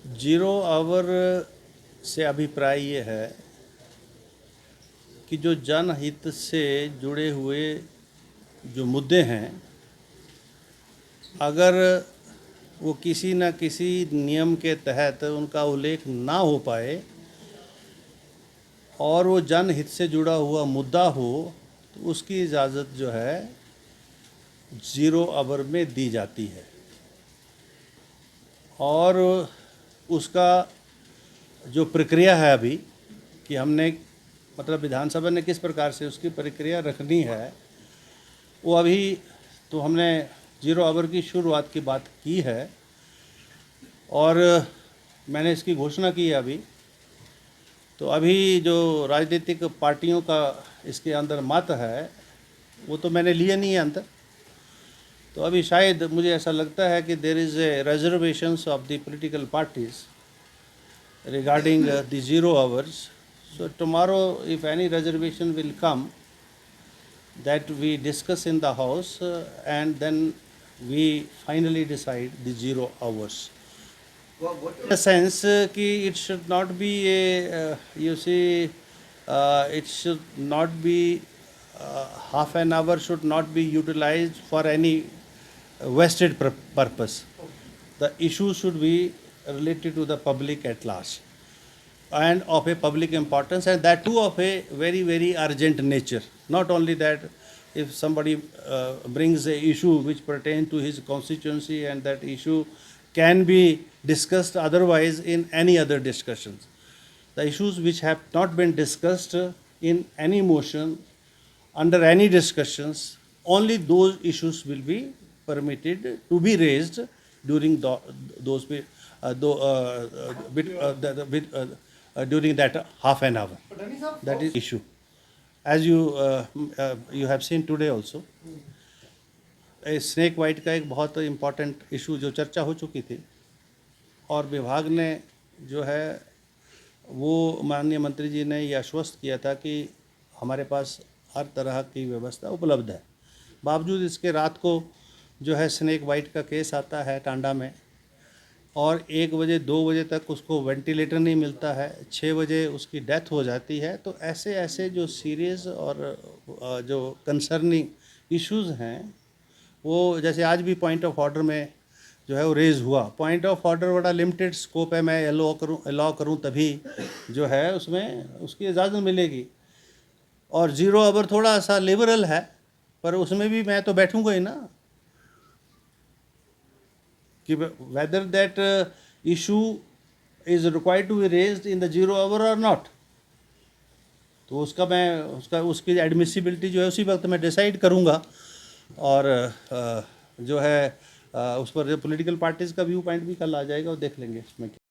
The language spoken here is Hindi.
जीरो आवर से अभिप्राय ये है कि जो जनहित से जुड़े हुए जो मुद्दे हैं, अगर वो किसी न किसी नियम के तहत उनका उल्लेख ना हो पाए और वो जनहित से जुड़ा हुआ मुद्दा हो, तो उसकी इजाज़त जो है ज़ीरो आवर में दी जाती है। और उसका जो प्रक्रिया है अभी कि हमने मतलब विधानसभा ने किस प्रकार से उसकी प्रक्रिया रखनी है, वो अभी तो हमने ज़ीरो आवर की शुरुआत की बात की है और मैंने इसकी घोषणा की है अभी। तो अभी जो राजनीतिक पार्टियों का इसके अंदर मत है वो तो मैंने लिए नहीं है अंदर। तो अभी शायद मुझे ऐसा लगता है कि there is a reservations of the political parties regarding the 0 hours. So tomorrow, if any reservation will come, that we discuss in the house and then we finally decide the 0 hours. In the sense कि it should not be a you see it should not be half an hour should not be utilized for any vested purpose. The issue should be related to the public at large and of a public importance, and that too of a very very urgent nature. Not only that, if somebody brings a issue which pertains to his constituency and that issue can be discussed otherwise in any other discussions. The issues which have not been discussed in any motion under any discussions, only those issues will be permitted to be raised during during that half an hour. That is issue. As you have seen today also, snake white का एक बहुत इम्पॉर्टेंट इशू जो चर्चा हो चुकी थी और विभाग ने जो है वो माननीय मंत्री जी ने ये आश्वस्त किया था कि हमारे पास हर तरह की व्यवस्था उपलब्ध है। बावजूद इसके रात को जो है स्नेक वाइट का केस आता है टांडा में और 1 बजे 2 बजे तक उसको वेंटिलेटर नहीं मिलता है, 6 बजे उसकी डेथ हो जाती है। तो ऐसे ऐसे जो सीरियस और जो कंसर्निंग इश्यूज़ हैं, वो जैसे आज भी पॉइंट ऑफ ऑर्डर में जो है वो रेज़ हुआ। पॉइंट ऑफ ऑर्डर बड़ा लिमिटेड स्कोप है, मैं अलाउ करूँ तभी जो है उसमें उसकी इजाज़त मिलेगी। और 0 आवर थोड़ा सा लिबरल है, पर उसमें भी मैं तो बैठूँगा ही ना कि whether that issue is required to be raised in the 0 hour or not. तो उसकी एडमिसिबिलिटी जो है उसी वक्त मैं डिसाइड करूँगा और जो है उस पर जो पॉलिटिकल पार्टीज़ का व्यू पॉइंट भी कल आ जाएगा और देख लेंगे इसमें।